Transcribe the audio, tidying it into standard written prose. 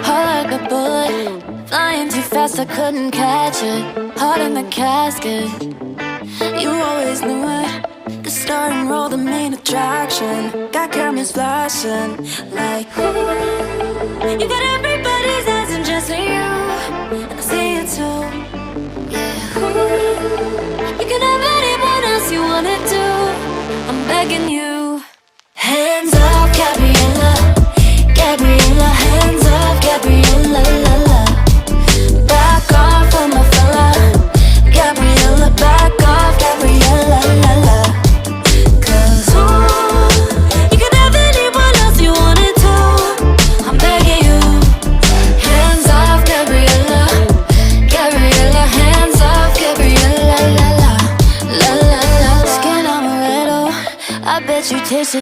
Heart like a bullet, flying too fast, I couldn't catch it. Heart in the casket, you always knew it. The starting role, the main attraction. Got cameras flashing like, ooh. You got everybody's eyes and just you, and I see it too. Yeah, ooh. You can have anyone else you wanna do. I'm begging you.